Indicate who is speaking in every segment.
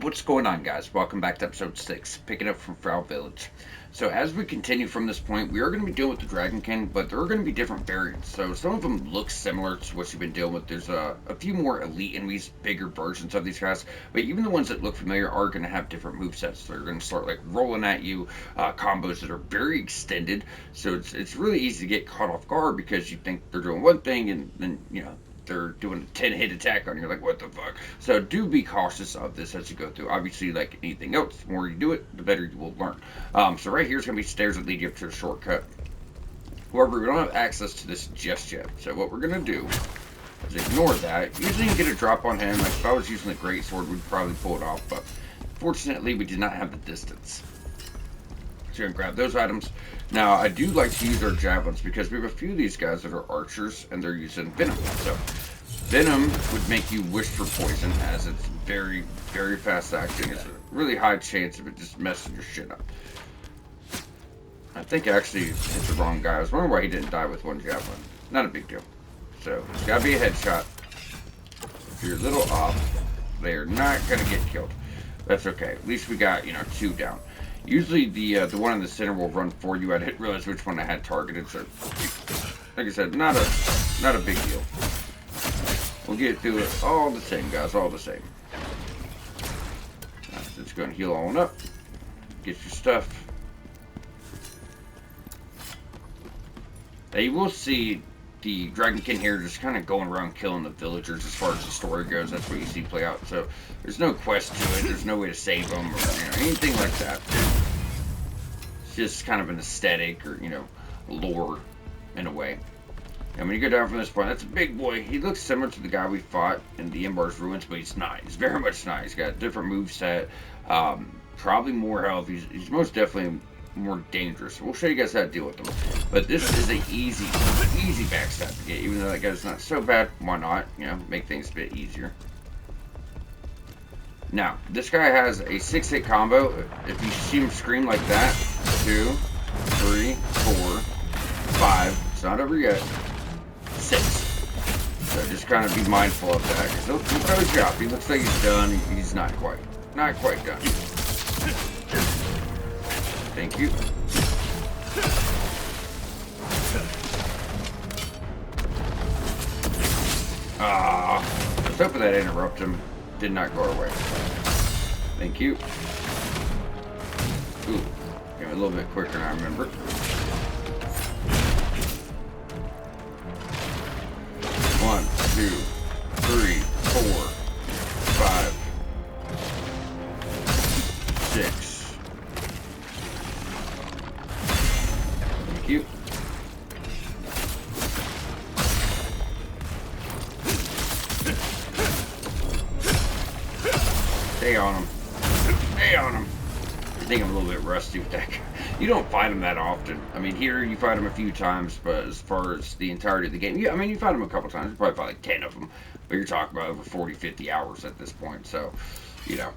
Speaker 1: What's going on, guys? Welcome back to episode 6, picking up from Frau Village. So, as we continue from this point, we are going to be dealing with the Dragon King, but there are going to be different variants. So, some of them look similar to what you've been dealing with. There's a few more elite enemies, bigger versions of these guys, but even the ones that look familiar are going to have different movesets. They're going to start like rolling at you, combos that are very extended. So, it's really easy to get caught off guard because you think they're doing one thing and then, they're doing a 10 hit attack on you. You're like, what the fuck? So do be cautious of this as you go through. Obviously, like anything else, the more you do it, the better you will learn. So right here is going to be stairs that lead you up to the shortcut. However, we don't have access to this just yet. So what we're going to do is ignore that. Usually you get a drop on him. Like if I was using the great sword, we'd probably pull it off. But fortunately, we did not have the distance. So you're going to grab those items. Now, I do like to use our javelins because we have a few of these guys that are archers and they're using venom. So, venom would make you wish for poison as it's very, very fast acting. There's a really high chance of it just messing your shit up. I think I actually hit the wrong guy. I was wondering why he didn't die with one javelin. Not a big deal. So, it's gotta be a headshot. If you're a little off, they're not gonna get killed. That's okay. At least we got, 2 down. Usually the one in the center will run for you. I didn't realize which one I had targeted, so like I said, not a big deal. We'll get through it all the same, guys, all the same. Right, so it's going to heal on up. Get your stuff. Now you will see the Dragon King here just kind of going around killing the villagers as far as the story goes. That's what you see play out. So there's no quest to it. There's no way to save them or anything like that. It's just kind of an aesthetic or, lore in a way. And when you go down from this point, that's a big boy. He looks similar to the guy we fought in the Embar's Ruins, but he's not. He's very much not. He's got a different moveset, probably more health. He's most definitely more dangerous. We'll show you guys how to deal with them. But this is an easy backstab to get. Even though that guy's not so bad, why not? Make things a bit easier. Now, this guy has a 6-hit combo. If you see him scream like that, 2, 3, 4, 5. It's not over yet. 6. So just kind of be mindful of that. Because he'll throw a drop. He looks like he's done. He's not quite. Not quite done. Thank you. I was hoping that interrupt him. Did not go our way. Thank you. Ooh, came a little bit quicker than I remember. One, 2, 3, 4, 5, 6. Thank you. Stay on him. Stay on him. I think I'm a little bit rusty with that guy. You don't fight him that often. I mean, here you fight him a few times, but as far as the entirety of the game, yeah, I mean, you fight him a couple times. You probably fight like 10 of them. But you're talking about over 40, 50 hours at this point. So, I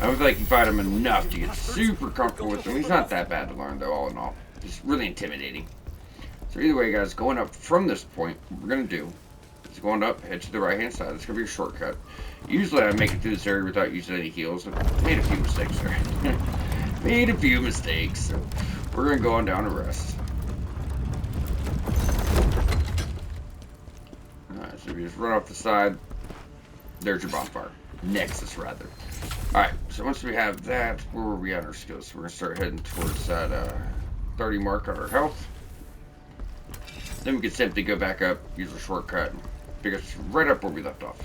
Speaker 1: don't think you fight him enough to get super comfortable with him. He's not that bad to learn, though, all in all. It's really intimidating. So either way, guys, going up from this point, what we're going to do is going up, head to the right-hand side. It's going to be a shortcut. Usually I make it through this area without using any heals. I made a few mistakes there. Made a few mistakes. So we're going to go on down to rest. Alright, so if you just run off the side, there's your bonfire. Nexus, rather. Alright, so once we have that, where were we at our skills? So we're going to start heading towards that 30 mark on our health. Then we can simply go back up, use a shortcut, and pick us right up where we left off.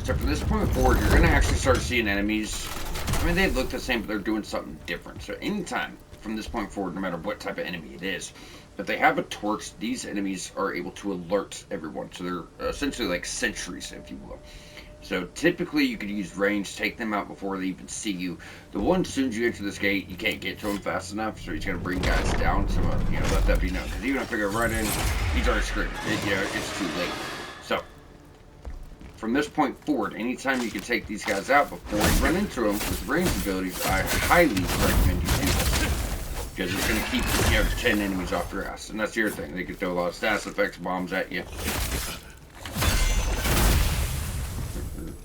Speaker 1: So from this point forward, you're going to actually start seeing enemies. I mean, they look the same, but they're doing something different. So anytime from this point forward, no matter what type of enemy it is, if they have a torch, these enemies are able to alert everyone. So they're essentially like sentries, if you will. So typically you could use range, take them out before they even see you. The one, as soon as you enter this gate, you can't get to him fast enough, so he's going to bring guys down. So, let that be known. Because even if I go right in, he's already screwed. It's too late. So, from this point forward, anytime you can take these guys out before you run into them with range abilities, I highly recommend you do this. because it's going to keep 10 enemies off your ass. And that's the other thing. They can throw a lot of status effects bombs at you.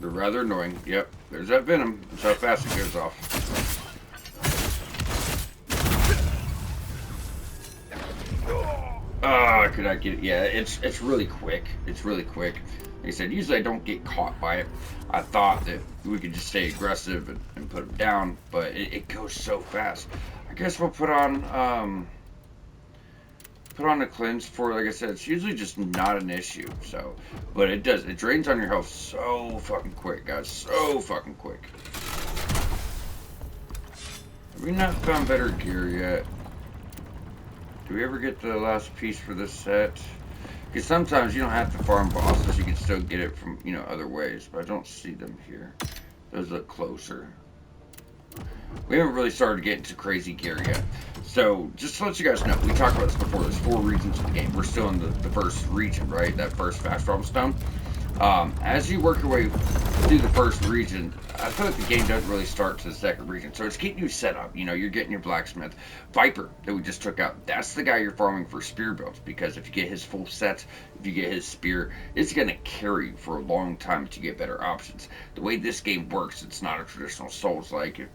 Speaker 1: They're rather annoying. Yep, there's that venom. That's how fast it goes off. Could I get it? Yeah, it's really quick. It's really quick. Like I said, usually I don't get caught by it. I thought that we could just stay aggressive and put them down, but it goes so fast. I guess we'll put on the cleanse for, like I said, it's usually just not an issue. So, but it drains on your health so fucking quick, guys. So fucking quick. Have we not found better gear yet? Do we ever get the last piece for this set? Because sometimes you don't have to farm bosses. You can still get it from, other ways. But I don't see them here. Those look closer. We haven't really started getting to crazy gear yet. So, just to let you guys know, we talked about this before. There's 4 regions of the game. We're still in the first region, right? That first fast travel stone. As you work your way through the first region, I feel like the game doesn't really start to the second region. So it's getting you set up. You're getting your blacksmith. Viper that we just took out, that's the guy you're farming for spear builds. Because if you get his full set, if you get his spear, it's going to carry you for a long time to get better options. The way this game works, it's not a traditional Souls-like. And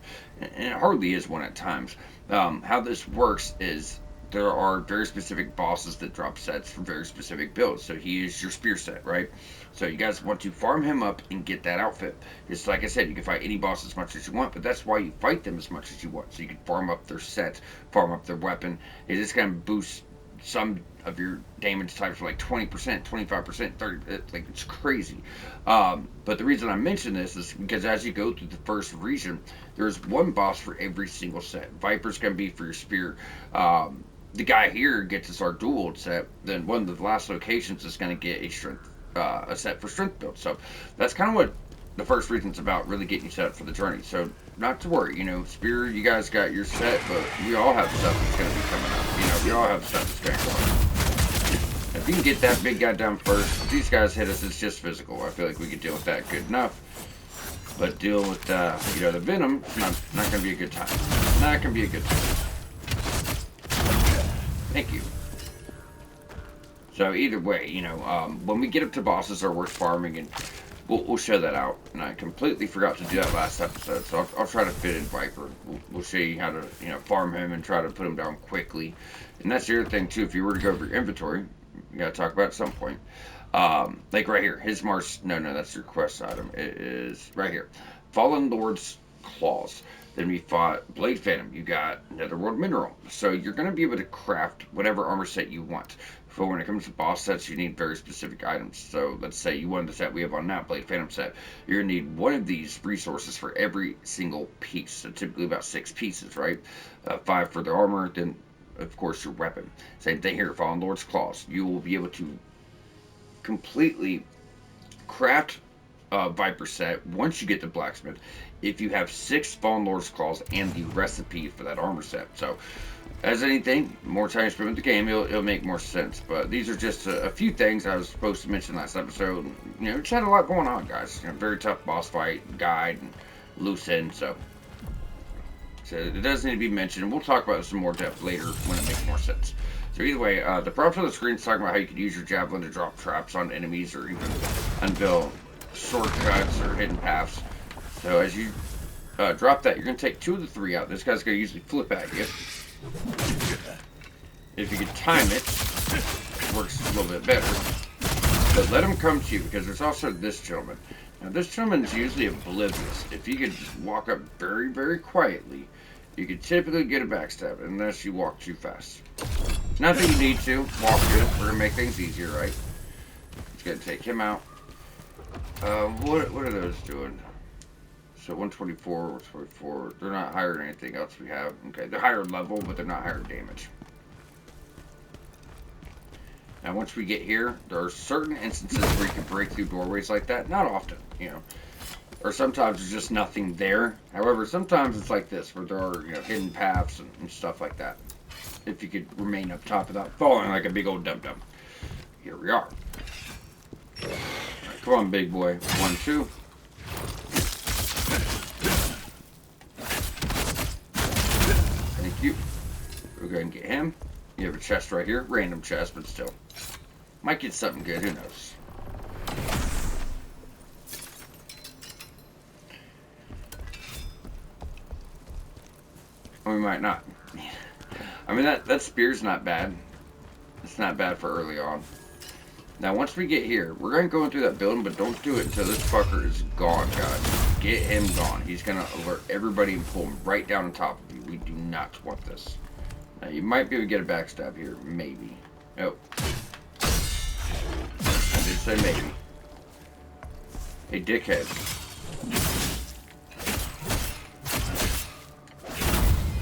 Speaker 1: it hardly is one at times. How this works is there are very specific bosses that drop sets for very specific builds. So he is your spear set, right? So you guys want to farm him up and get that outfit. Just like I said, you can fight any boss as much as you want, but that's why you fight them as much as you want. So you can farm up their set, farm up their weapon. It just kind of boosts some of your damage types for like 20%, 25%, 30%. Like, it's crazy. But the reason I mention this is because as you go through the first region, there's one boss for every single set. Viper's going to be for your spear. The guy here gets us our dual set. Then one of the last locations is going to get a strength, a set for strength build. So that's kind of what the first region's about, really getting you set up for the journey. So not to worry, spear, you guys got your set, but we all have stuff that's going to be coming up. We all have stuff that's going to come up. If you can get that big guy down first, if these guys hit us, it's just physical. I feel like we can deal with that good enough. But deal with, the venom, not going to be a good time. Not going to be a good time. Thank you. So either way, when we get up to bosses are worth farming, and we'll show that out. And I completely forgot to do that last episode, so I'll try to fit in Viper. We'll show you how to, farm him and try to put him down quickly. And that's the other thing too. If you were to go over your inventory, you gotta talk about it at some point. Like right here, his Mars. No, that's your quest item. It is right here. Fallen Lord's Claws. Then we fought Blade Phantom. You got Netherworld Mineral. So you're going to be able to craft whatever armor set you want. So when it comes to boss sets, you need very specific items. So let's say you want the set we have on now, Blade Phantom set. You're going to need one of these resources for every single piece. So typically about 6 pieces, right? 5 for the armor, then of course your weapon. Same thing here, Fallen Lord's Claws. You will be able to completely craft a Viper set once you get the blacksmith, if you have 6 Fallen Lord's Claws and the recipe for that armor set. So, as anything, more time you spend with the game, it'll make more sense. But these are just a few things I was supposed to mention last episode. Just had a lot going on, guys. Very tough boss fight, guide, and loose end. So it does need to be mentioned. We'll talk about this in more depth later when it makes more sense. So either way, the props on the screen is talking about how you could use your javelin to drop traps on enemies or even unveil shortcuts or hidden paths. So as you drop that, you're going to take 2 of the 3 out. This guy's going to usually flip at you. If you can time it, it works a little bit better. But let him come to you, because there's also this gentleman. Now this gentleman's usually oblivious. If you could just walk up very, very quietly, you could typically get a backstab, unless you walk too fast. Not that you need to. Walk good. We're going to make things easier, right? Just going to take him out. What are those doing? So 124, 124. They're not higher than anything else we have. Okay, they're higher level, but they're not higher damage. Now, once we get here, there are certain instances where you can break through doorways like that. Not often, Or sometimes there's just nothing there. However, sometimes it's like this, where there are, hidden paths and stuff like that. If you could remain up top without falling like a big old dum-dum. Here we are. All right, come on, big boy. 1, 2. Thank you. get him. You have a chest right here. Random chest, but still. Might get something good. Who knows? Or we might not. I mean, that spear's not bad. It's not bad for early on. Now, once we get here, we're going to go through that building, but don't do it until this fucker is gone, guys. Get him gone. He's going to alert everybody and pull him right down on top of you. We do not want this. Now, you might be able to get a backstab here. Maybe. Oh. I did say maybe. Hey, dickhead.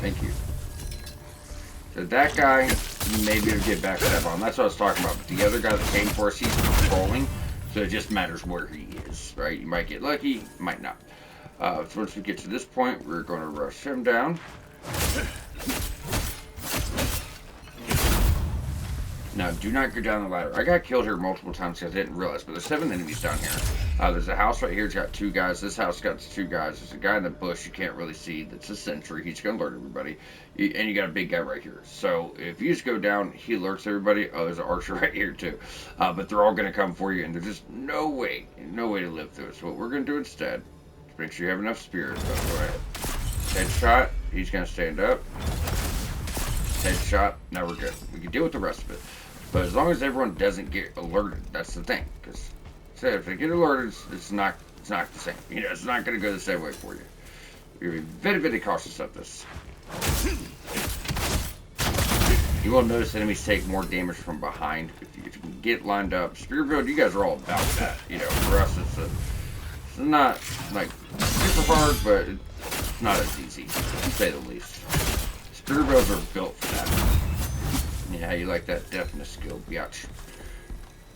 Speaker 1: Thank you. So that guy, maybe it'll get backstab on. That's what I was talking about. But the other guy that came for us, he's patrolling. So it just matters where he is, right? You might get lucky, might not. So once we get to this point, we're going to rush him down. Now, do not go down the ladder. I got killed here multiple times because I didn't realize, but there's 7 enemies down here. There's a house right here. It's got 2 guys. This house got 2 guys. There's a guy in the bush you can't really see. That's a sentry. He's going to alert everybody. And you got a big guy right here. So if you just go down, he alerts everybody. Oh, there's an archer right here too. But they're all going to come for you, and there's just no way to live through it. So what we're going to do instead is make sure you have enough spears. Go ahead. Headshot. He's going to stand up. Headshot. Now we're good. We can deal with the rest of it. But as long as everyone doesn't get alerted, that's the thing. Because if they get alerted, it's not the same. You know, it's not going to go the same way for you. You're going to be very, very cautious of this. You will notice enemies take more damage from behind if you can get lined up. Spear build, you guys are all about that. You know, for us, it's not like super hard, but it's not as easy, to say the least. Spear builds are built for that. Yeah, you like that deafness skill, biatch.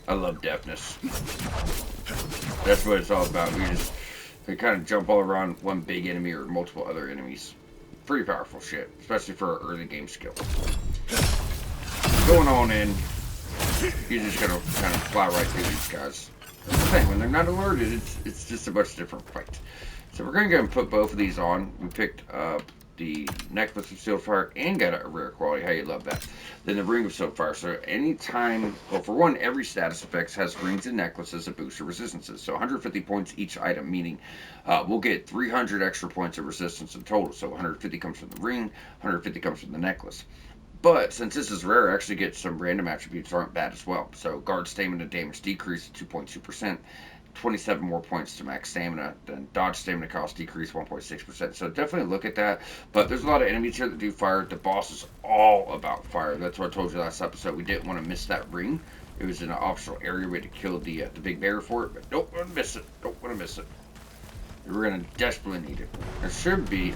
Speaker 1: I love deafness. That's what it's all about. They kind of jump all around one big enemy or multiple other enemies. Pretty powerful shit, especially for an early game skill. Going on in, you're just gonna kind of fly right through these guys. That's the thing, when they're not alerted, it's just a much different fight. So we're gonna go and put both of these on. We picked up the necklace of sealed fire and got a rare quality. How you love that. Then the ring of sealed fire. So anytime, well, for one, every status effect has rings and necklaces that boost your resistances. So 150 points each item, meaning we'll get 300 extra points of resistance in total. So 150 comes from the ring, 150 comes from the necklace. But since this is rare, I actually get some random attributes that aren't bad as well. So guard stamina damage decrease to 2.2%. 27 more points to max stamina, then dodge stamina cost decrease 1.6%. So definitely look at that. But there's a lot of enemies here that do fire. The boss is all about fire. That's what I told you last episode. We didn't want to miss that ring. It was in an optional area. We had to kill the big bear for it, but don't want to miss it. Don't want to miss it. We're gonna desperately need it. There should be a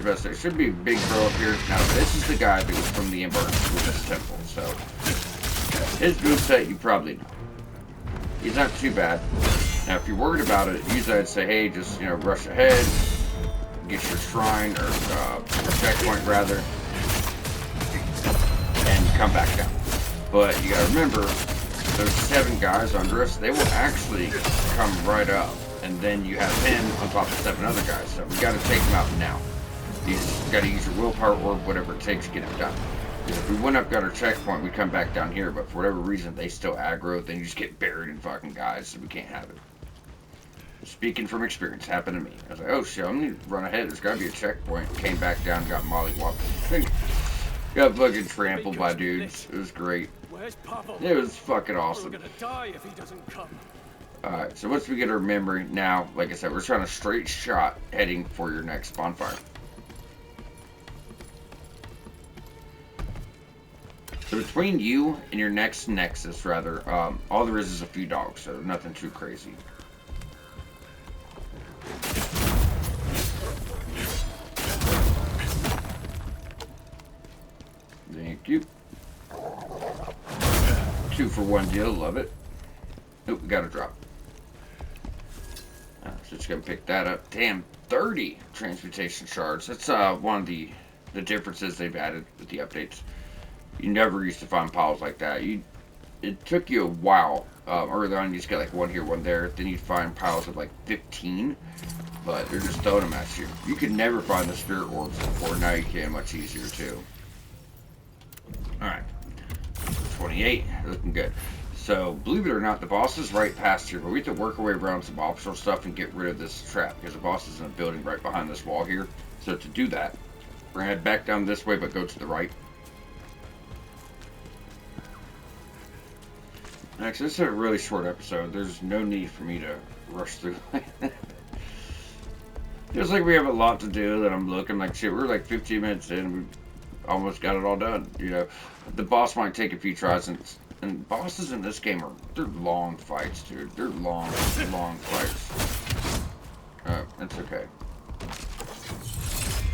Speaker 1: big bro up here. Now this is the guy that was from the Ember Temple. So his moveset you probably know. He's not too bad. Now, if you're worried about it, usually I'd say, hey, just, you know, rush ahead, get your shrine, or checkpoint, rather, and come back down. But you gotta remember, those 7 guys under us, they will actually come right up, and then you have him on top of 7 other guys. So we gotta take them out now. You just gotta use your willpower or whatever it takes to get it done. Because if we went up, got our checkpoint, we'd come back down here, but for whatever reason, they still aggro, then you just get buried in fucking guys, so we can't have it. Speaking from experience, happened to me. I was like, oh shit, I'm gonna run ahead. There's gotta be a checkpoint. Came back down, got mollywopped. Got fucking trampled by dudes. It was great. It was fucking awesome. We're gonna die if he doesn't come. Alright, so once we get our memory, now, like I said, we're trying a straight shot heading for your next bonfire. So between you and your next nexus, rather, all there is a few dogs, so nothing too crazy. Thank you. 2 for 1 deal, love it. Nope, we got a drop. So just gonna pick that up. Damn, 30 transmutation shards. That's one of the differences they've added with the updates. You never used to find piles like that. It took you a while. Early on, you just get like 1 here, 1 there. Then you'd find piles of like 15. But they're just throwing them at you. You could never find the spirit orbs before. Now you can much easier too. Alright. 28. Looking good. So, believe it or not, the boss is right past here, but we have to work our way around some optional stuff and get rid of this trap, because the boss is in a building right behind this wall here. So to do that, we're going to head back down this way, but go to the right. Actually, this is a really short episode. There's no need for me to rush through like that. Feels like we have a lot to do that I'm looking like shit. We're like 15 minutes in and we almost got it all done. You know, the boss might take a few tries, and bosses in this game they're long fights, dude. They're long fights. That's okay.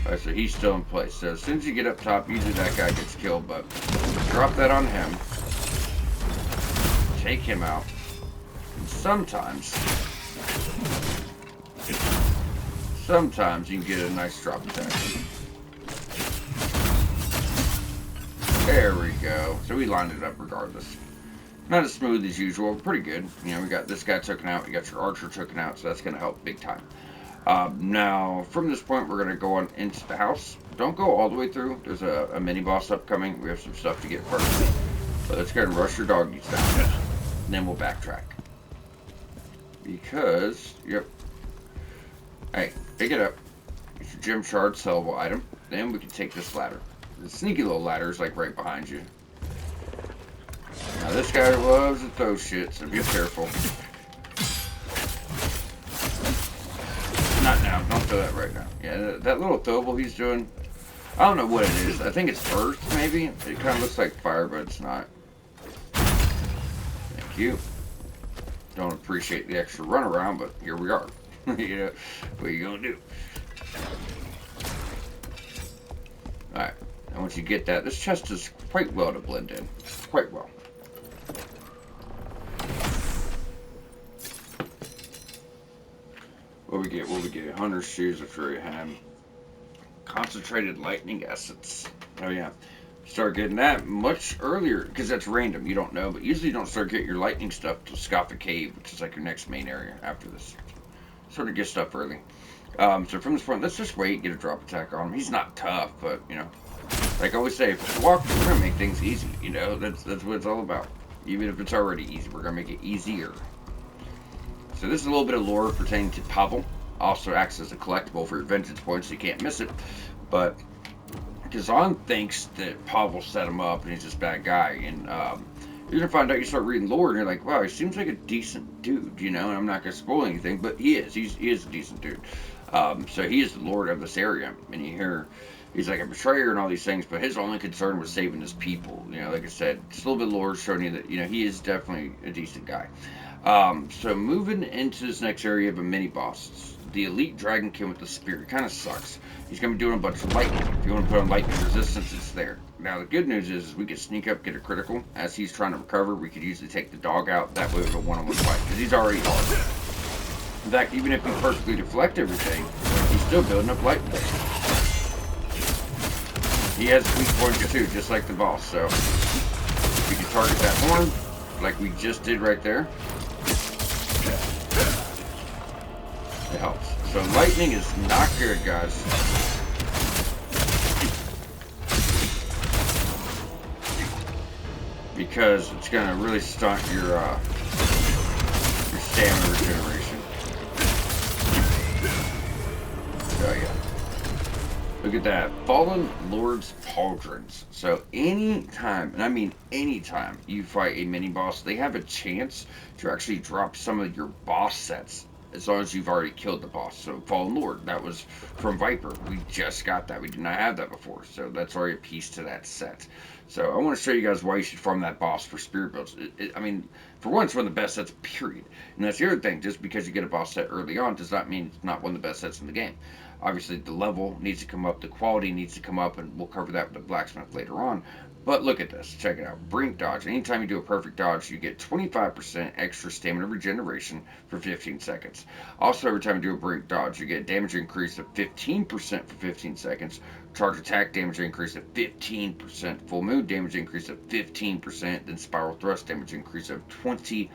Speaker 1: Alright, so he's still in place. So as soon as you get up top, usually that guy gets killed, but drop that on him. Take him out. And sometimes you can get a nice drop attack. There we go. So we lined it up regardless. Not as smooth as usual, but pretty good. You know, we got this guy taken out, we got your archer taken out, so that's going to help big time. Now, from this point, we're going to go on into the house. Don't go all the way through. There's a mini-boss upcoming. We have some stuff to get first. But let's go ahead and rush your doggies down. And then we'll backtrack. Because, yep. Hey, pick it up. It's your gem shard sellable item. Then we can take this ladder. The sneaky little ladder is like right behind you. Now this guy loves to throw shit, so be careful. Not now. Don't throw that right now. Yeah, that little throwable he's doing, I don't know what it is. I think it's earth, maybe. It kind of looks like fire, but it's not. Thank you. Don't appreciate the extra runaround, but here we are. You know, what are you gonna do? Alright, and once you get that, this chest is quite well to blend in. Quite well. What we get? What we get? Hunter's shoes, which we already had. Concentrated lightning essence. Oh yeah. Start getting that much earlier, because that's random, you don't know, but usually you don't start getting your lightning stuff till Scaffa Cave, which is like your next main area after this. Sort of get stuff early. So from this point, let's just wait, get a drop attack on him. He's not tough, but, you know, like I always say, if it's walk, we're going to make things easy, you know, that's what it's all about. Even if it's already easy, we're going to make it easier. So this is a little bit of lore pertaining to Pavel. Also acts as a collectible for your vengeance points, so you can't miss it. But Khazan thinks that Pavel set him up and he's this bad guy, and you're gonna find out, you start reading lore and you're like, wow, he seems like a decent dude, you know, and I'm not gonna spoil anything, but he is a decent dude. So he is the lord of this area, and you hear he's like a betrayer and all these things, but his only concern was saving his people, you know, like I said, just a little bit of lore showing you that, you know, he is definitely a decent guy. So moving into this next area of a mini-boss, the elite dragonkin with the spear, kind of sucks. He's going to be doing a bunch of lightning. If you want to put on lightning resistance, it's there. Now, the good news is we can sneak up, get a critical. As he's trying to recover, we could usually take the dog out. That way we have a one-on-one fight, because he's already hard. In fact, even if we perfectly deflect everything, he's still building up lightning. He has weak points too, just like the boss. So we can target that horn, like we just did right there. It helps. So lightning is not good, guys. Because it's gonna really stunt your stamina regeneration. Oh yeah. Look at that. Fallen Lord's Pauldrons. So anytime, and I mean anytime, you fight a mini-boss, they have a chance to actually drop some of your boss sets, as long as you've already killed the boss. So Fallen Lord, that was from Viper. We just got that. We did not have that before. So that's already a piece to that set. So I want to show you guys why you should farm that boss for spirit builds. I mean, for one, it's one of the best sets, period. And that's the other thing. Just because you get a boss set early on does not mean it's not one of the best sets in the game. Obviously, the level needs to come up, the quality needs to come up, and we'll cover that with the blacksmith later on. But look at this. Check it out. Brink dodge. Anytime you do a perfect dodge, you get 25% extra stamina regeneration for 15 seconds. Also, every time you do a brink dodge, you get a damage increase of 15% for 15 seconds. Charge attack damage increase of 15%. Full moon damage increase of 15%. Then spiral thrust damage increase of 25%.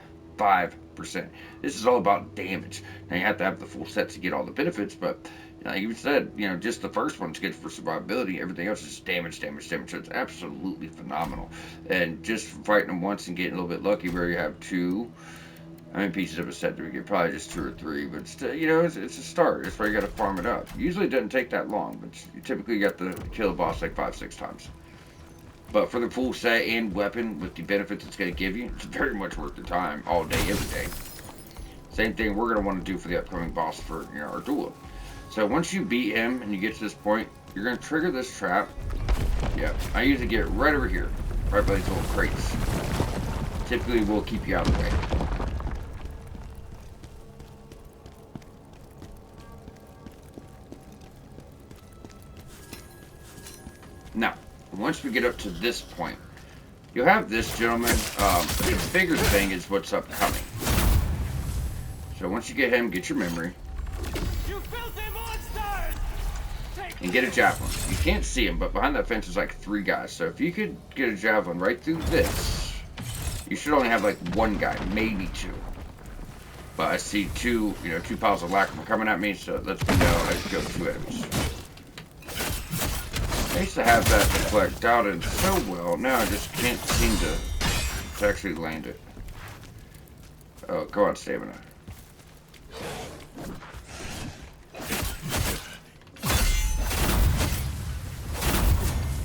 Speaker 1: This is all about damage. Now, you have to have the full set to get all the benefits, but Like you said, just the first one's good for survivability. Everything else is damage, damage, damage. So it's absolutely phenomenal. And just fighting them once and getting a little bit lucky where you have two. How many pieces of a set do we get? Probably just two or three, but still, it's a start. That's why you got to farm it up. Usually it doesn't take that long, but you typically got to kill the boss like 5-6 times. But for the full set and weapon with the benefits it's going to give you, it's very much worth the time, all day, every day. Same thing we're going to want to do for the upcoming boss for our duel. So once you beat him and you get to this point, you're going to trigger this trap. Yep, I usually get right over here, right by these little crates. Typically will keep you out of the way. Now, once we get up to this point, you'll have this gentleman. The bigger thing is what's upcoming. So once you get him, get your memory. And get a javelin. You can't see him, but behind that fence is like 3 guys. So if you could get a javelin right through this, you should only have like 1 guy, maybe 2. But I see 2 piles of lacquer coming at me, so let's me know I can go 2 enemies. I used to have that deflect out and so well, now I just can't seem to actually land it. Oh, go on, stamina.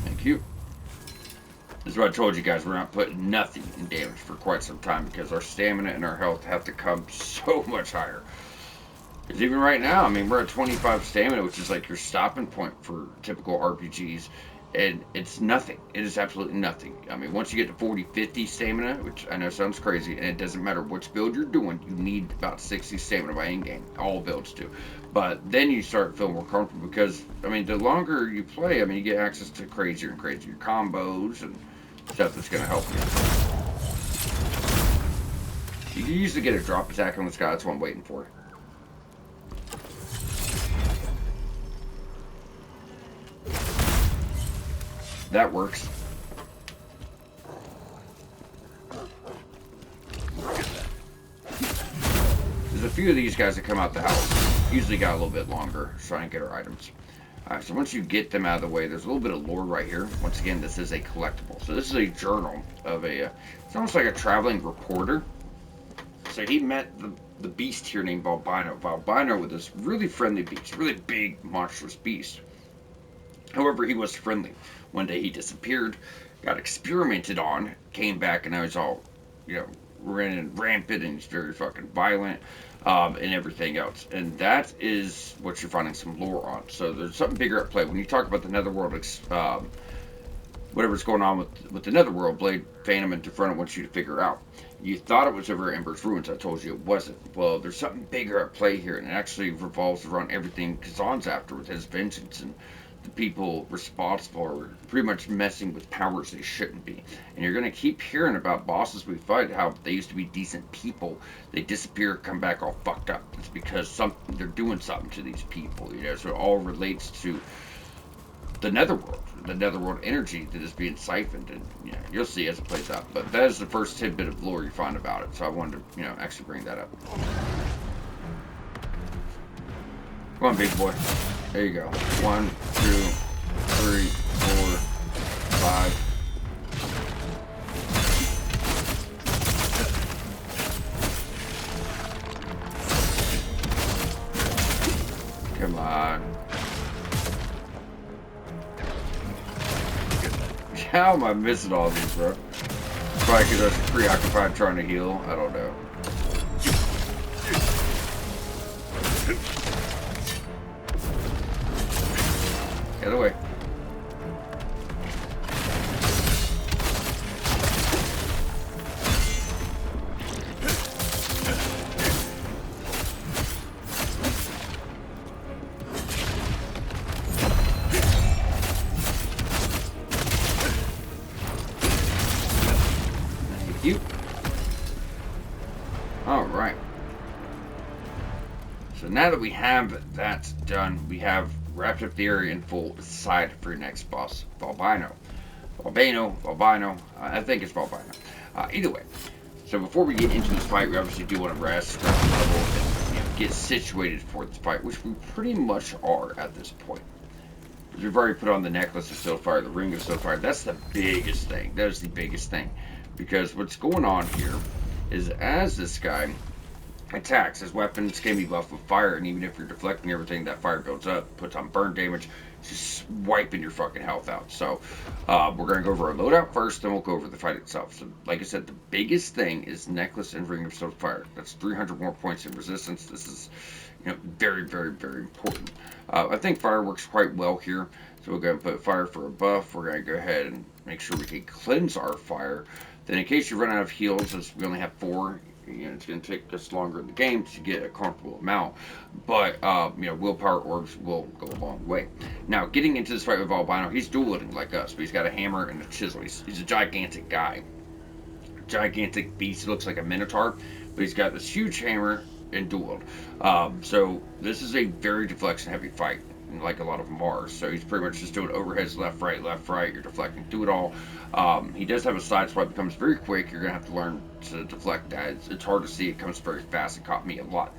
Speaker 1: Thank you. This is what I told you guys, we're not putting nothing in damage for quite some time because our stamina and our health have to come so much higher. Because even right now, I mean, we're at 25 stamina, which is like your stopping point for typical RPGs, and it's nothing. It is absolutely nothing. I mean, once you get to 40, 50 stamina, which I know sounds crazy, and it doesn't matter which build you're doing, you need about 60 stamina by in-game. All builds do. But then you start feeling more comfortable because, I mean, the longer you play, I mean, you get access to crazier and crazier combos and stuff that's going to help you. You can usually get a drop attack on this guy. That's what I'm waiting for. That works. There's a few of these guys that come out the house. Usually got a little bit longer, so I can get our items. Alright, so once you get them out of the way, there's a little bit of lore right here. Once again, this is a collectible. So this is a journal of it's almost like a traveling reporter. So he met the beast here named Volbiano. Volbiano was this really friendly beast, really big, monstrous beast. However, he was friendly. One day he disappeared, got experimented on, came back, and now he's all, running rampant, and he's very fucking violent, and everything else. And that is what you're finding some lore on. So there's something bigger at play. When you talk about the Netherworld, whatever's going on with the Netherworld, Blade, Phantom, and Defrona wants you to figure out. You thought it was over Ember's Ruins. I told you it wasn't. Well, there's something bigger at play here, and it actually revolves around everything Khazan's after with his vengeance and the people responsible are pretty much messing with powers they shouldn't be. And you're going to keep hearing about bosses we fight, how they used to be decent people. They disappear, come back all fucked up. It's because they're doing something to these people, So it all relates to the Netherworld energy that is being siphoned. And, you'll see as it plays out. But that is the first tidbit of lore you find about it. So I wanted to, actually bring that up. Come on, big boy. There you go. 1, 2, 3, 4, 5. Come on. How am I missing all these, bro? Probably because I was preoccupied trying to heal. I don't know. Get away. Thank you. Alright. So now that we have that done, we have wrapped up the area in full. Decide for your next boss, Volbiano. Volbiano. I think it's Volbiano. Either way. So before we get into this fight, we obviously do want to rest, grab some level, get situated for this fight, which we pretty much are at this point. We've already put on the necklace of Silphire, the ring of Silphire. That's the biggest thing. That is the biggest thing. Because what's going on here is as this guy attacks, his weapons can be buffed with fire, and even if you're deflecting everything, that fire builds up, puts on burn damage, just wiping your fucking health out. So we're going to go over our loadout first, then we'll go over the fight itself. So like I said, the biggest thing is necklace and ring of Silphire. That's 300 more points in resistance. This is very, very, very important. I think fire works quite well here. So we're going to put fire for a buff. We're going to go ahead and make sure we can cleanse our fire. Then in case you run out of heals, as we only have 4, it's going to take us longer in the game to get a comfortable amount. But, willpower orbs will go a long way. Now, getting into this fight with volbiano, he's dual wielding like us, but he's got a hammer and a chisel. He's a gigantic guy. Gigantic beast. He looks like a minotaur, but he's got this huge hammer and dual wield. So this is a very deflection heavy fight, like a lot of them are. So he's pretty much just doing overheads, left, right. You're deflecting through it all. He does have a side swipe that comes very quick. You're going to have to learn to deflect that. It's hard to see. It comes very fast. It caught me a lot.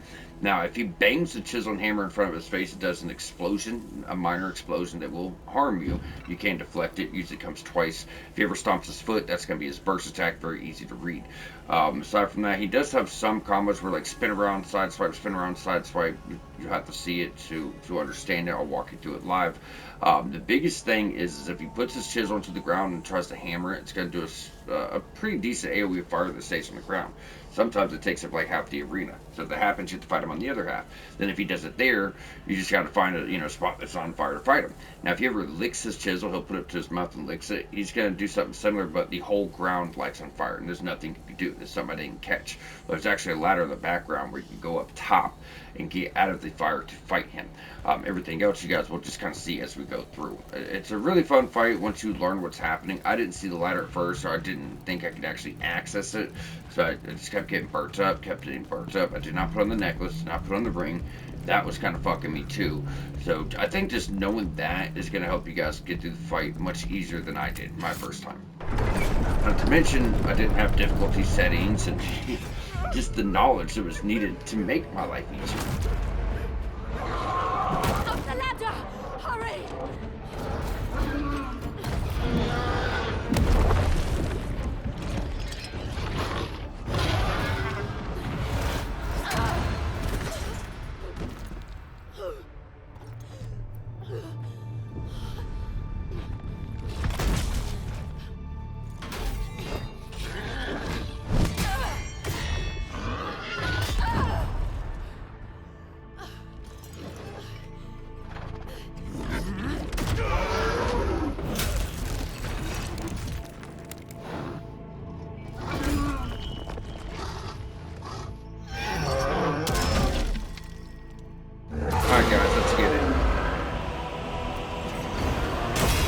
Speaker 1: Now, if he bangs the chisel and hammer in front of his face, it does an explosion, a minor explosion that will harm you. You can deflect it. Usually comes twice. If he ever stomps his foot, that's going to be his burst attack. Very easy to read. Aside from that, he does have some combos where like spin around, side swipe, spin around, side swipe. You have to see it to understand it. I'll walk you through it live. The biggest thing is if he puts his chisel into the ground and tries to hammer it, it's going to do a pretty decent AoE fire that stays on the ground. Sometimes it takes up like half the arena. So if that happens, you have to fight him on the other half. Then if he does it there, you just got to find a spot that's on fire to fight him. Now, if he ever licks his chisel, he'll put it to his mouth and licks it. He's going to do something similar, but the whole ground lights on fire, and there's nothing you can do. There's something I didn't catch. There's actually a ladder in the background where you can go up top and get out of the fire to fight him. Everything else you guys will just kind of see as we go through. It's a really fun fight once you learn what's happening. I didn't see the ladder at first, so I didn't think I could actually access it. So I just kept getting burnt up, I did not put on the necklace, did not put on the ring. That was kind of fucking me too. So I think just knowing that is going to help you guys get through the fight much easier than I did my first time. Not to mention, I didn't have difficulty settings and just the knowledge that was needed to make my life easier.
Speaker 2: Up the ladder! Hurry!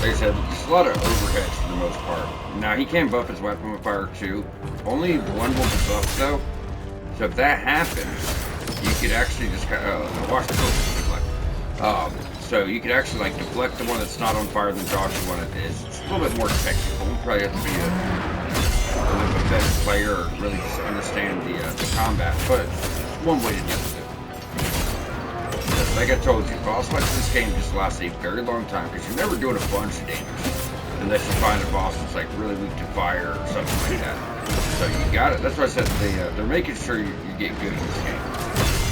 Speaker 1: Like I said, just a lot of overheads for the most part. Now, he can buff his weapon with fire too. Only one will be buffed though. So if that happens, you could actually just kind of watch the deflect. So you could actually like deflect the one that's not on fire, then dodge the one that is. It's a little bit more technical. You probably have to be a little bit better player or really just understand the combat. But it's one way to deal with it. Like I told you, boss fights in this game just last a very long time because you're never doing a bunch of damage unless you find a boss that's like really weak to fire or something like that. So you got it. That's why I said they're making sure you get good in this game.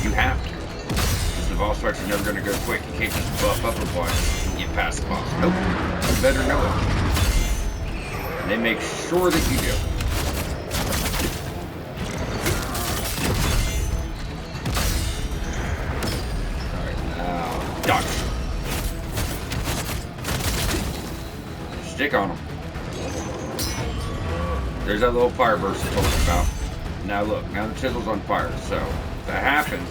Speaker 1: You have to. Because the boss fights are never going to go quick. You can't just buff up a bunch and get past the boss. Nope. You better know it. And they make sure that you do. Dodge. Stick on them. There's that little fire burst I told you about. Now look, now the chisel's on fire, so if that happens,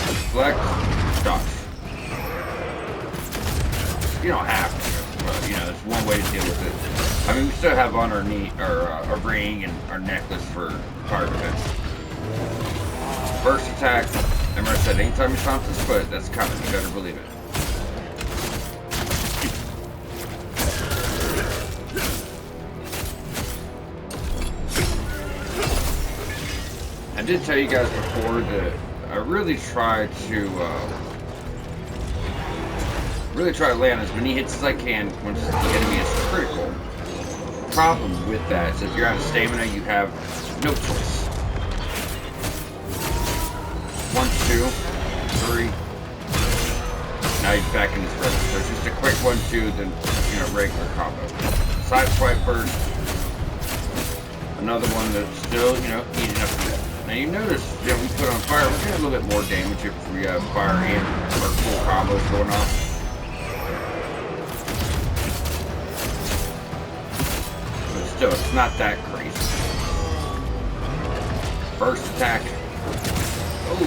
Speaker 1: deflect, dodge. You don't have to, but there's one way to deal with it. I mean, we still have on our our ring and our necklace for fire defense. First attack. Remember I said anytime you stomp his foot, that's coming. You better believe it. And did tell you guys before that I really try to land as many hits as I can once the enemy is critical. Problem with that is if you're out of stamina, you have no choice. 1, 2, 3. Now he's back in his rhythm. So it's just a quick 1, 2, then regular combo. Side swipe first. Another one that's still eating up the. Now you notice that we put on fire, we're getting a little bit more damage if we have fire and our full combos going on. But still, it's not that crazy. First attack. Oh,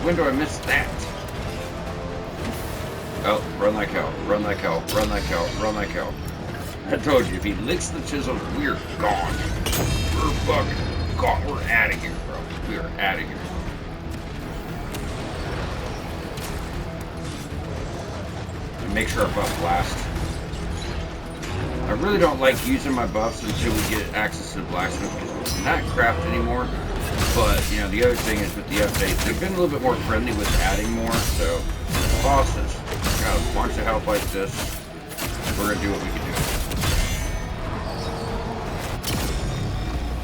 Speaker 1: when do I miss that? Oh, run like hell, run like hell, run like hell, run like hell. I told you, if he licks the chisel, we're gone. We're fucking gone. We're out of here, bro. We are out of here. And make sure our buff lasts. I really don't like using my buffs until we get access to the blacksmith because it's not craft anymore. But, the other thing is with the updates, they've been a little bit more friendly with adding more. So, bosses, got a bunch of health like this. We're going to do what we can do.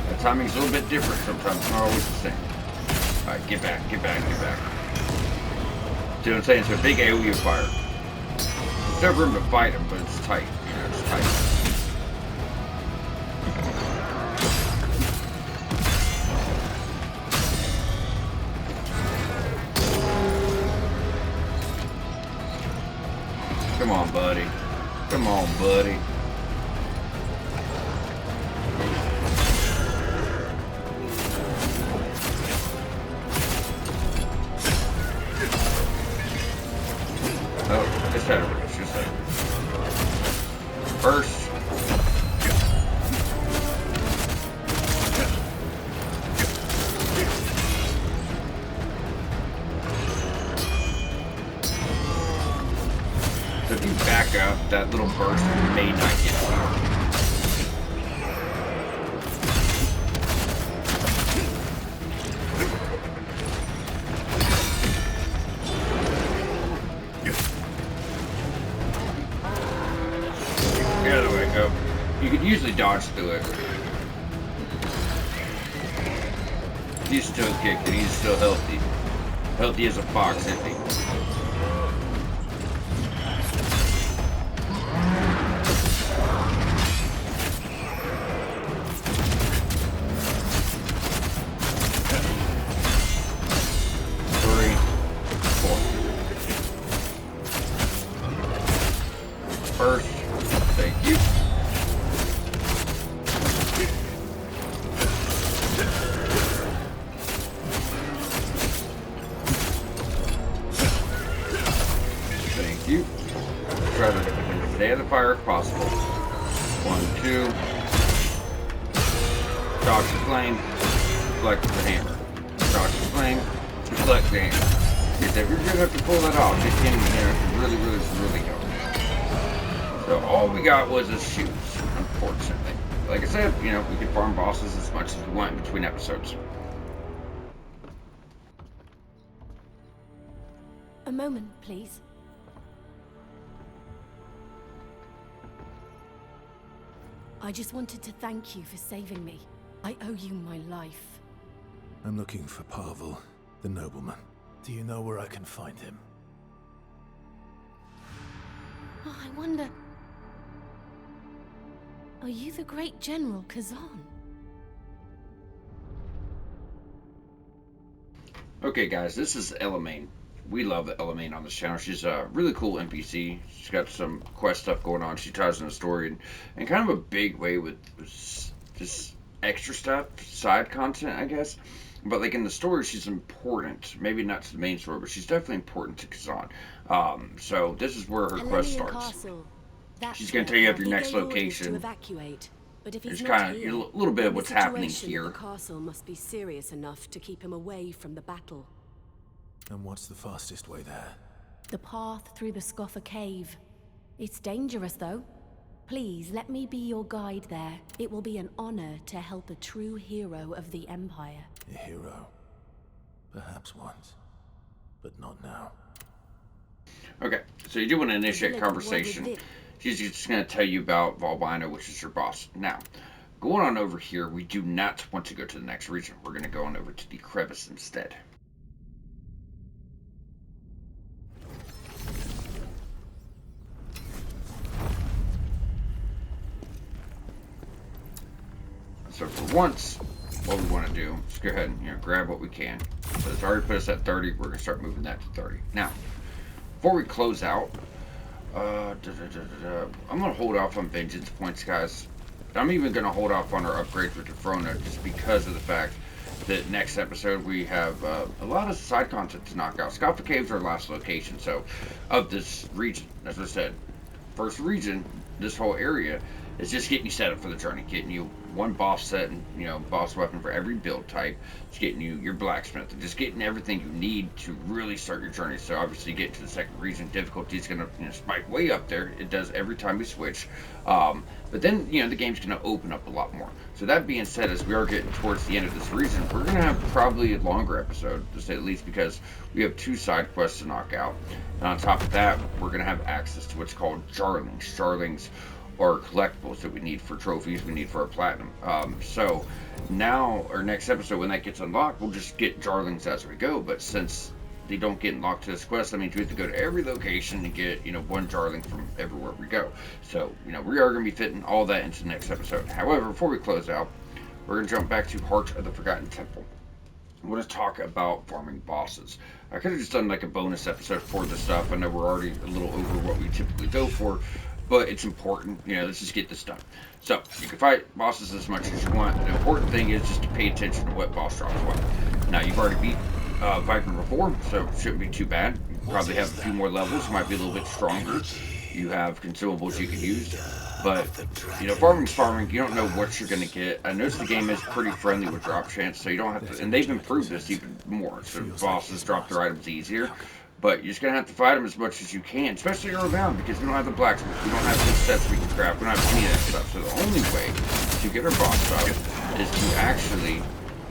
Speaker 1: The timing's a little bit different sometimes. It's not always the same. Alright, get back, get back, get back. See what I'm saying? It's a big AoE of fire. There's no room to fight him, but it's tight. It's tight. Come on, buddy. Come on, buddy. Oh, just had a rush, just had a rush. First. So if you back up, that little burst may not get you. The other way, go. You could usually dodge through it. He's still kicking, he's still healthy. Healthy as a fox, isn't he? First, thank you. Thank you. Try to stay in the fire if possible. 1, 2. Dodge the flame. Deflect the hammer. Dodge the flame. Deflect the hammer. If you're good enough to pull that off, it can really go. So all we got was his shoes, unfortunately. Like I said, we can farm bosses as much as we want in between episodes.
Speaker 2: A moment, please. I just wanted to thank you for saving me. I owe you my life.
Speaker 3: I'm looking for Pavel, the nobleman. Do you know where I can find him?
Speaker 2: Oh, I wonder... Are you the great General Khazan?
Speaker 1: Okay guys, this is Elamane. We love Elamane on this channel. She's a really cool NPC. She's got some quest stuff going on. She ties in the story in kind of a big way with just extra stuff, side content, I guess. But like in the story, she's important. Maybe not to the main story, but she's definitely important to Khazan. So this is where her quest starts.
Speaker 2: Castle.
Speaker 1: She's going to tell you of your next location.
Speaker 2: But if
Speaker 1: There's kind of a little bit of what's happening here.
Speaker 2: The castle must be serious enough to keep him away from the battle.
Speaker 3: And what's the fastest way there?
Speaker 2: The path through the Scoffer Cave. It's dangerous, though. Please, let me be your guide there. It will be an honor to help a true hero of the Empire.
Speaker 3: A hero. Perhaps once. But not now.
Speaker 1: Okay, so you do want to initiate
Speaker 2: Look, what
Speaker 1: conversation.
Speaker 2: is it?
Speaker 1: She's just going to tell you about volbiano, which is your boss. Now, going on over here, we do not want to go to the next region. We're going to go on over to the crevice instead. So for once, what we want to do is go ahead and grab what we can. So it's already put us at 30. We're going to start moving that to 30. Now, before we close out, I'm going to hold off on vengeance points, guys. I'm even going to hold off on our upgrades with Defrona just because of the fact that next episode we have a lot of side content to knock out. Scaffa Cave's our last location, so of this region, as I said, first region, this whole area is just getting you set up for the journey, getting you one boss set and boss weapon for every build type. It's getting you your blacksmith, and just getting everything you need to really start your journey. So obviously, getting to the second region, difficulty is going to spike way up there. It does every time we switch. But then the game's going to open up a lot more. So that being said, as we are getting towards the end of this region, we're going to have probably a longer episode, to say the least, because we have 2 side quests to knock out. And on top of that, we're going to have access to what's called jarlings. Jarlings are collectibles that we need for trophies, we need for our platinum. So now, our next episode, when that gets unlocked, we'll just get jarlings as we go. But since they don't get unlocked to this quest, that means we have to go to every location and get one jarling from everywhere we go. So we are going to be fitting all that into the next episode. However, before we close out, we're going to jump back to Heart of the Forgotten Temple. I want to talk about farming bosses. I could have just done like a bonus episode for this stuff. I know we're already a little over what we typically go for, but it's important, let's just get this done. So, you can fight bosses as much as you want. The important thing is just to pay attention to what boss drops what. Now, you've already beat Viper before, so it shouldn't be too bad. You probably have a few more levels, might be a little bit stronger. You have consumables you can use. But, farming's farming. You don't know what you're going to get. I noticed the game is pretty friendly with drop chance, so you don't have to, and they've improved this even more. So bosses drop their items easier. But you're just going to have to fight them as much as you can, especially early on, because we don't have the blacksmith, we don't have the sets we can craft, we don't have any of that stuff. So the only way to get our boss up is to actually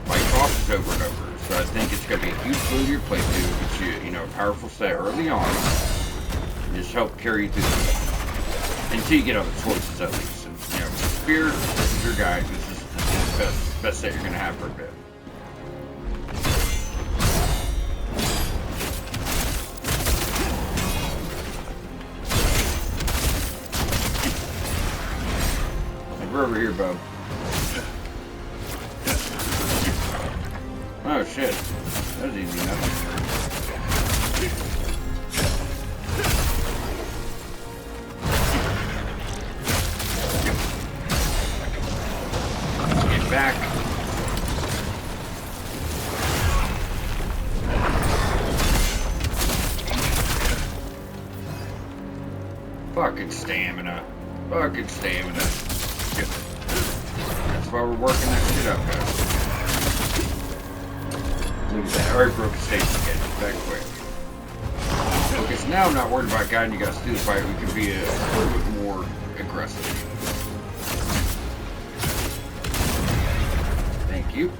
Speaker 1: fight bosses over and over. So I think it's going to be a huge boon to your playthrough, get you, a powerful set early on, and just help carry you through the game. Until you get other choices, at least. And, Spear, this is your guide, this is the best set you're going to have for a bit. We're over here, bub. Oh shit. That was easy enough. Get back. Fucking stamina. Fucking stamina. That's why we're working that shit up, guys. Look at that. I already broke the stage again. Back quick. Okay, so now I'm not worried about guiding you guys through the fight. We can be a little bit more aggressive. Thank you.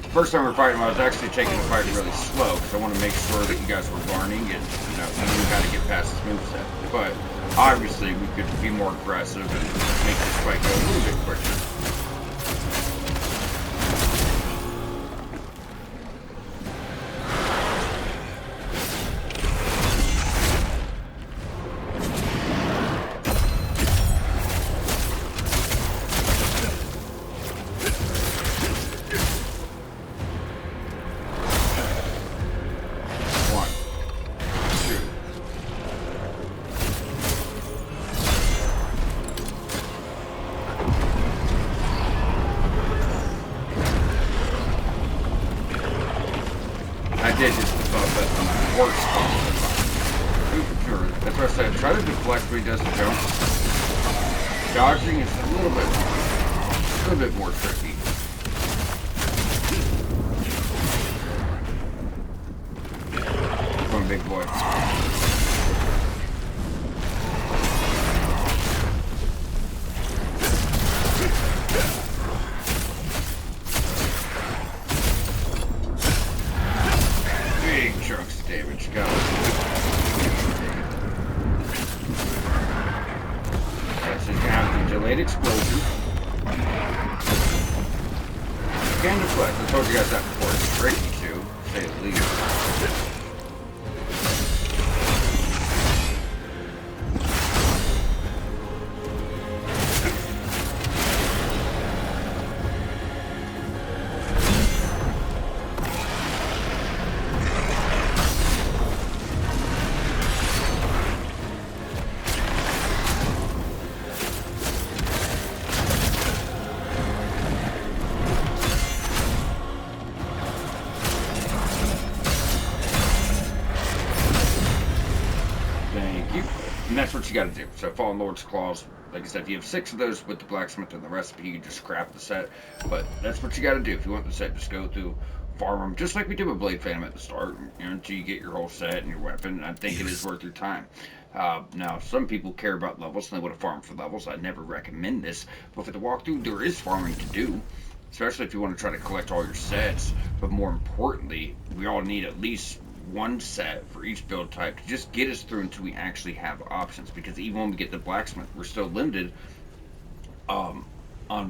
Speaker 1: The first time we were fighting, I was actually taking the fight really slow because I want to make sure that you guys were learning and you knew how to get past this moveset. But obviously, we could be more aggressive and make this fight go a little bit quicker. Did just above that worst possible. Sure, that's what I said. Try to deflect when he does the jump. Dodging is a little bit more tricky. Come on, big boy. Delayed explosion. Can deflect. I told you guys that before. It's tricky to say the least. And that's what you got to do. So Fallen Lord's Claws, like I said, if you have 6 of those with the blacksmith and the recipe, you just scrap the set. But that's what you got to do. If you want the set, just go through, farm them, just like we did with Blade Phantom at the start, until you get your whole set and your weapon. And I think it is worth your time. Now, some people care about levels, and they want to farm for levels. I never recommend this. But for the walkthrough, there is farming to do, especially if you want to try to collect all your sets. But more importantly, we all need at least one set for each build type to just get us through until we actually have options, because even when we get the blacksmith, we're still limited on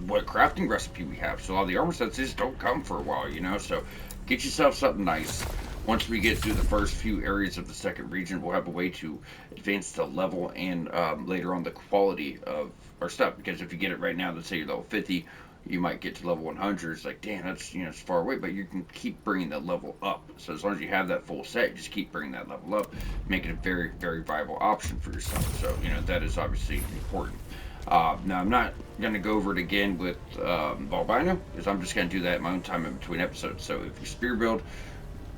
Speaker 1: what crafting recipe we have. So a lot of the armor sets just don't come for a while, so get yourself something nice. Once we get through the first few areas of the second region, we'll have a way to advance the level and later on the quality of our stuff, because if you get it right now, let's say you're level 50, you might get to level 100. It's like, damn, that's, it's far away, but you can keep bringing that level up. So as long as you have that full set, just keep bringing that level up, make it a very, very viable option for yourself. So, that is obviously important. Now, I'm not going to go over it again with volbiano, because I'm just going to do that in my own time in between episodes. So if you spear build,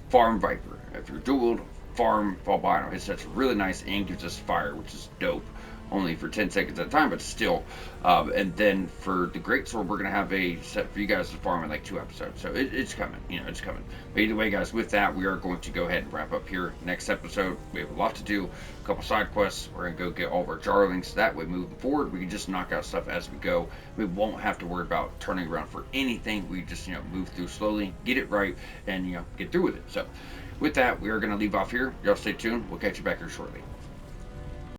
Speaker 1: farm Viper. If you're dueled, farm volbiano. His set's really nice and gives us fire, which is dope. Only for 10 seconds at a time, but still. And then for the greatsword, we're going to have a set for you guys to farm in like 2 episodes. So it's coming, it's coming. But either way, guys, with that, we are going to go ahead and wrap up here. Next episode, we have a lot to do, a couple side quests. We're going to go get all of our jarlings. That way, moving forward, we can just knock out stuff as we go. We won't have to worry about turning around for anything. We just, move through slowly, get it right, and, get through with it. So with that, we are going to leave off here. Y'all stay tuned. We'll catch you back here shortly.